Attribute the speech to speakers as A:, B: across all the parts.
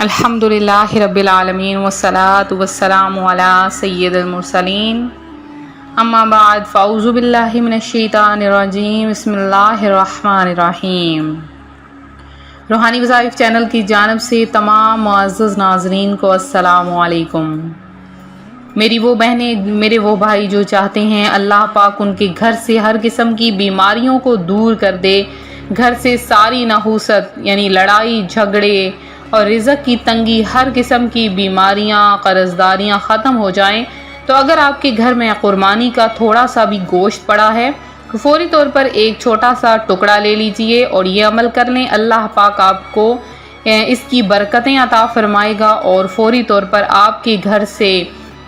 A: الحمدللہ رب العالمین والصلاة والسلام علی سید المرسلین اما بعد فاعوذ باللہ من الشیطان الرجیم بسم اللہ الرحمن الرحیم۔ روحانی وظائف چینل کی جانب سے تمام معزز ناظرین کو السلام علیکم۔ میری وہ بہنیں، میرے وہ بھائی جو چاہتے ہیں اللہ پاک ان کے گھر سے ہر قسم کی بیماریوں کو دور کر دے، گھر سے ساری نحوست یعنی لڑائی جھگڑے اور رزق کی تنگی، ہر قسم کی بیماریاں قرضداریاں ختم ہو جائیں، تو اگر آپ کے گھر میں قربانی کا تھوڑا سا بھی گوشت پڑا ہے تو فوری طور پر ایک چھوٹا سا ٹکڑا لے لیجئے اور یہ عمل کر لیں۔ اللہ پاک آپ کو اس کی برکتیں عطا فرمائے گا اور فوری طور پر آپ کے گھر سے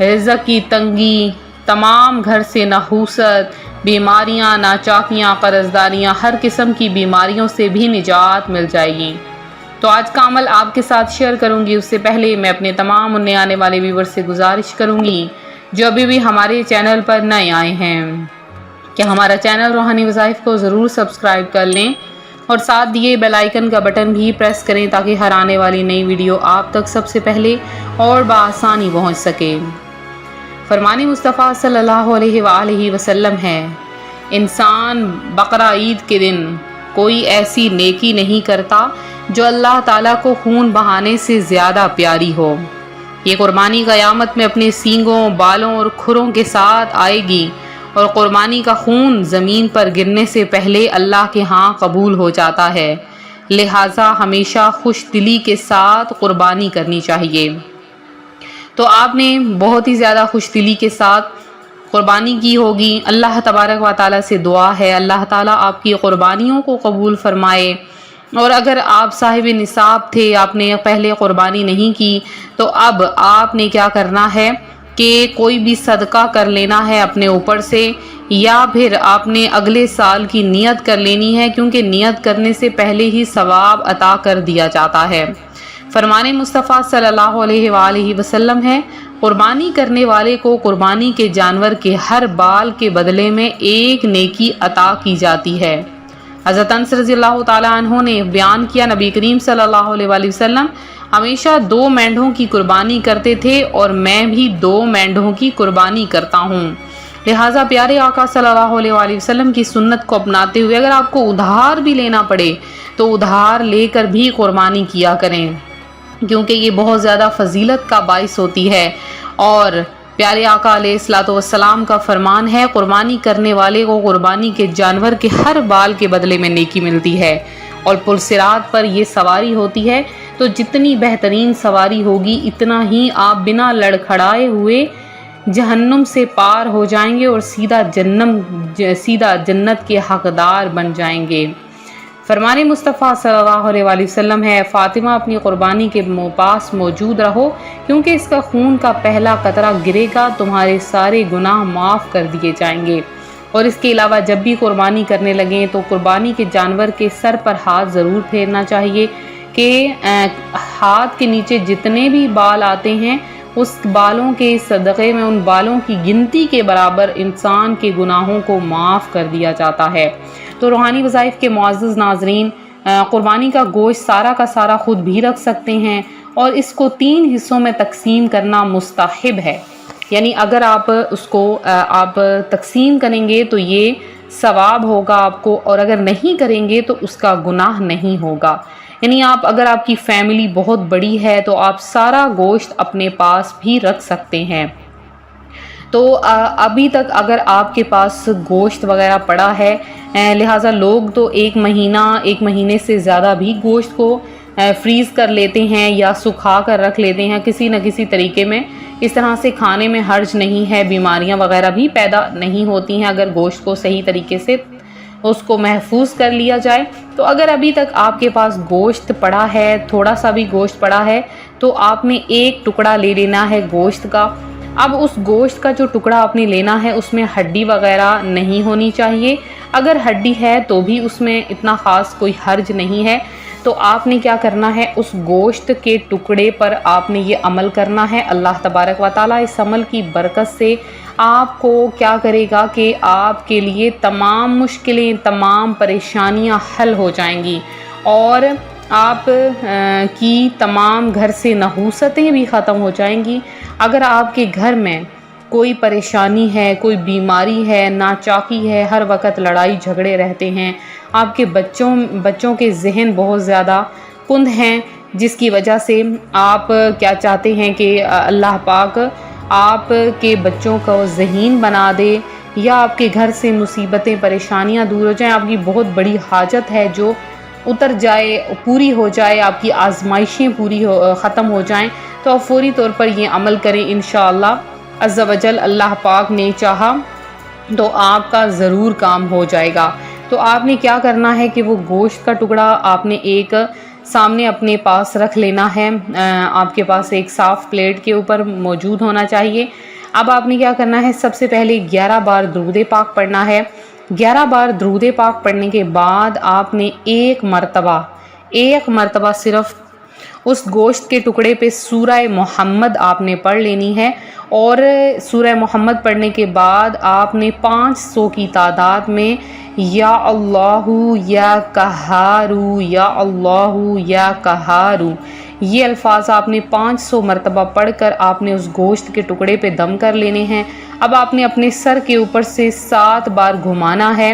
A: رزق کی تنگی، تمام گھر سے نحوست، بیماریاں، ناچاکیاں، قرضداریاں، ہر قسم کی بیماریوں سے بھی نجات مل جائے گی۔ تو آج کا عمل آپ کے ساتھ شیئر کروں گی، اس سے پہلے میں اپنے تمام نئے آنے والے ویور سے گزارش کروں گی جو ابھی بھی ہمارے چینل پر نئے آئے ہیں کہ ہمارا چینل روحانی وظائف کو ضرور سبسکرائب کر لیں اور ساتھ دیے بیل آئیکن کا بٹن بھی پریس کریں تاکہ ہر آنے والی نئی ویڈیو آپ تک سب سے پہلے اور بآسانی پہنچ سکے۔ فرمان مصطفیٰ صلی اللہ علیہ وآلہ وسلم ہے، انسان بقرہ عید کے دن کوئی ایسی نیکی نہیں کرتا جو اللہ تعالیٰ کو خون بہانے سے زیادہ پیاری ہو۔ یہ قربانی قیامت میں اپنے سینگوں، بالوں اور کھروں کے ساتھ آئے گی اور قربانی کا خون زمین پر گرنے سے پہلے اللہ کے ہاں قبول ہو جاتا ہے، لہٰذا ہمیشہ خوش دلی کے ساتھ قربانی کرنی چاہیے۔ تو آپ نے بہت ہی زیادہ خوش دلی کے ساتھ قربانی کی ہوگی۔ اللہ تبارک و تعالیٰ سے دعا ہے اللہ تعالیٰ آپ کی قربانیوں کو قبول فرمائے، اور اگر آپ صاحب نصاب تھے، آپ نے پہلے قربانی نہیں کی، تو اب آپ نے کیا کرنا ہے کہ کوئی بھی صدقہ کر لینا ہے اپنے اوپر سے، یا پھر آپ نے اگلے سال کی نیت کر لینی ہے، کیونکہ نیت کرنے سے پہلے ہی ثواب عطا کر دیا جاتا ہے۔ فرمان مصطفیٰ صلی اللہ علیہ وآلہ وسلم ہے، قربانی کرنے والے کو قربانی کے جانور کے ہر بال کے بدلے میں ایک نیکی عطا کی جاتی ہے۔ حضرت انس رضی اللہ تعالیٰ عنہ نے بیان کیا، نبی کریم صلی اللہ علیہ وآلہ وسلم ہمیشہ 2 مینڈھوں کی قربانی کرتے تھے اور میں بھی 2 مینڈھوں کی قربانی کرتا ہوں، لہٰذا پیارے آقا صلی اللہ علیہ وآلہ وسلم کی سنت کو اپناتے ہوئے اگر آپ کو ادھار بھی لینا پڑے تو ادھار لے کر بھی قربانی کیا کریں، کیونکہ یہ بہت زیادہ فضیلت کا باعث ہوتی ہے۔ اور پیارے آقا علیہ الصلوۃ والسلام کا فرمان ہے، قربانی کرنے والے کو قربانی کے جانور کے ہر بال کے بدلے میں نیکی ملتی ہے، اور پلصراط پر یہ سواری ہوتی ہے تو جتنی بہترین سواری ہوگی اتنا ہی آپ بنا لڑکھڑائے ہوئے جہنم سے پار ہو جائیں گے اور سیدھا جنت کے حقدار بن جائیں گے۔ فرمان مصطفیٰ صلی اللہ علیہ وآلہ وسلم ہے، فاطمہ اپنی قربانی کے پاس موجود رہو، کیونکہ اس کا خون کا پہلا قطرہ گرے گا تمہارے سارے گناہ معاف کر دیے جائیں گے۔ اور اس کے علاوہ جب بھی قربانی کرنے لگیں تو قربانی کے جانور کے سر پر ہاتھ ضرور پھیرنا چاہیے کہ ہاتھ کے نیچے جتنے بھی بال آتے ہیں اس بالوں کے صدقے میں ان بالوں کی گنتی کے برابر انسان کے گناہوں کو معاف کر دیا جاتا ہے۔ تو روحانی وظائف کے معزز ناظرین، قربانی کا گوشت سارا کا سارا خود بھی رکھ سکتے ہیں، اور اس کو 3 حصوں میں تقسیم کرنا مستحب ہے، یعنی اگر آپ اس کو آپ تقسیم کریں گے تو یہ ثواب ہوگا آپ کو، اور اگر نہیں کریں گے تو اس کا گناہ نہیں ہوگا۔ یعنی اگر آپ کی فیملی بہت بڑی ہے تو آپ سارا گوشت اپنے پاس بھی رکھ سکتے ہیں۔ تو ابھی تک اگر آپ کے پاس گوشت وغیرہ پڑا ہے، لہٰذا لوگ تو ایک مہینے سے زیادہ بھی گوشت کو فریز کر لیتے ہیں یا سکھا کر رکھ لیتے ہیں کسی نہ کسی طریقے میں۔ اس طرح سے کھانے میں حرج نہیں ہے، بیماریاں وغیرہ بھی پیدا نہیں ہوتی ہیں اگر گوشت کو صحیح طریقے سے اس کو محفوظ کر لیا جائے۔ تو اگر ابھی تک آپ کے پاس گوشت پڑا ہے، تھوڑا سا بھی گوشت پڑا ہے، تو آپ نے ایک ٹکڑا لے لینا ہے گوشت کا۔ اب اس گوشت کا جو ٹکڑا آپ نے لینا ہے اس میں ہڈی وغیرہ نہیں ہونی چاہیے، اگر ہڈی ہے تو بھی اس میں اتنا خاص کوئی حرج نہیں ہے۔ تو آپ نے کیا کرنا ہے، اس گوشت کے ٹکڑے پر آپ نے یہ عمل کرنا ہے۔ اللہ تبارک و تعالیٰ اس عمل کی برکت سے آپ کو کیا کرے گا کہ آپ کے لیے تمام مشکلیں، تمام پریشانیاں حل ہو جائیں گی، اور آپ کی تمام گھر سے نحوستیں بھی ختم ہو جائیں گی۔ اگر آپ کے گھر میں کوئی پریشانی ہے، کوئی بیماری ہے، ناچاکی ہے، ہر وقت لڑائی جھگڑے رہتے ہیں، آپ کے بچوں کے ذہن بہت زیادہ کند ہیں، جس کی وجہ سے آپ کیا چاہتے ہیں کہ اللہ پاک آپ کے بچوں کو ذہین بنا دے، یا آپ کے گھر سے مصیبتیں پریشانیاں دور ہو جائیں، آپ کی بہت بڑی حاجت ہے جو اتر جائے، پوری ہو جائے، آپ کی آزمائشیں ختم ہو جائیں، تو آپ فوری طور پر یہ عمل کریں۔ انشاءاللہ عز و جل اللہ پاک نے چاہا تو آپ کا ضرور کام ہو جائے گا۔ تو آپ نے کیا کرنا ہے کہ وہ گوشت کا ٹکڑا آپ نے ایک سامنے اپنے پاس رکھ لینا ہے، آپ کے پاس ایک صاف پلیٹ کے اوپر موجود ہونا چاہیے۔ اب آپ نے کیا کرنا ہے، سب سے پہلے 11 بار درود پاک پڑھنا ہے۔ 11 بار درود پاک پڑھنے کے بعد آپ نے ایک مرتبہ صرف اس گوشت کے ٹکڑے پہ سورہ محمد آپ نے پڑھ لینی ہے، اور سورہ محمد پڑھنے کے بعد آپ نے 500 کی تعداد میں یا اللہ یا قہارو یا اللہ یا قہارو یہ الفاظ آپ نے 500 مرتبہ پڑھ کر آپ نے اس گوشت کے ٹکڑے پہ دم کر لینے ہیں۔ اب آپ نے اپنے سر کے اوپر سے 7 بار گھمانا ہے۔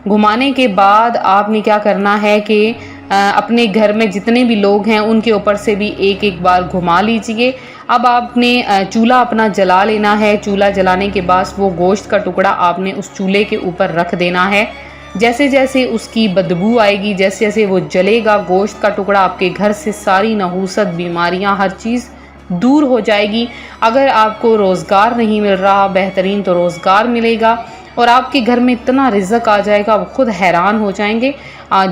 A: گھمانے کے بعد آپ نے کیا کرنا ہے کہ اپنے گھر میں جتنے بھی لوگ ہیں ان کے اوپر سے بھی ایک بار گھما لیجئے۔ اب آپ نے چولہا اپنا جلا لینا ہے۔ چولہا جلانے کے بعد وہ گوشت کا ٹکڑا آپ نے اس چولہے کے اوپر رکھ دینا ہے۔ جیسے جیسے اس کی بدبو آئے گی، جیسے جیسے وہ جلے گا گوشت کا ٹکڑا، آپ کے گھر سے ساری نحوست، بیماریاں، ہر چیز دور ہو جائے گی۔ اگر آپ کو روزگار نہیں مل رہا، بہترین تو روزگار ملے گا، اور آپ کے گھر میں اتنا رزق آ جائے گا، آپ خود حیران ہو جائیں گے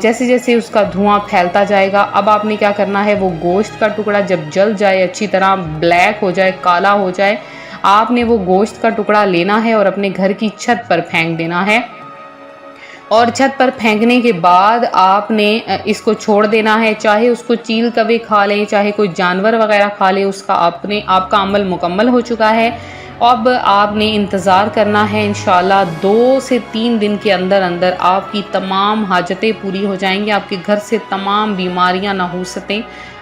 A: جیسے جیسے اس کا دھواں پھیلتا جائے گا۔ اب آپ نے کیا کرنا ہے، وہ گوشت کا ٹکڑا جب جل جائے، اچھی طرح بلیک ہو جائے، کالا ہو جائے، آپ نے وہ گوشت کا ٹکڑا لینا ہے اور اپنے گھر کی چھت پر پھینک دینا ہے، اور چھت پر پھینکنے کے بعد آپ نے اس کو چھوڑ دینا ہے۔ چاہے اس کو چیل کوے کھا لیں، چاہے کوئی جانور وغیرہ کھا لے، اس کا آپ کا عمل مکمل ہو چکا ہے۔ اب آپ نے انتظار کرنا ہے، انشاءاللہ 2 سے 3 دن کے اندر اندر آپ کی تمام حاجتیں پوری ہو جائیں گی، آپ کے گھر سے تمام بیماریاں، نحوستیں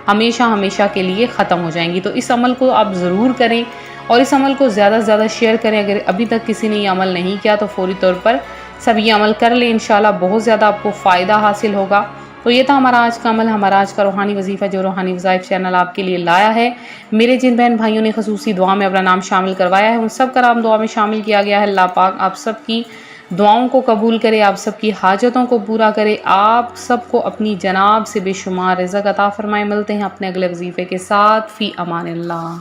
A: ہمیشہ کے لیے ختم ہو جائیں گی۔ تو اس عمل کو آپ ضرور کریں، اور اس عمل کو زیادہ سے زیادہ شیئر کریں۔ اگر ابھی تک کسی نے یہ عمل نہیں کیا تو فوری طور پر سب یہ عمل کر لیں، انشاءاللہ بہت زیادہ آپ کو فائدہ حاصل ہوگا۔ تو یہ تھا ہمارا آج کا عمل، ہمارا آج کا روحانی وظیفہ جو روحانی وظائف چینل آپ کے لیے لایا ہے۔ میرے جن بہن بھائیوں نے خصوصی دعا میں اپنا نام شامل کروایا ہے، ان سب کا نام دعا میں شامل کیا گیا ہے۔ اللہ پاک آپ سب کی دعاؤں کو قبول کرے، آپ سب کی حاجتوں کو پورا کرے، آپ سب کو اپنی جناب سے بے شمار رزق عطا فرمائے۔ ملتے ہیں اپنے اگلے وظیفے کے ساتھ، فی امان اللہ۔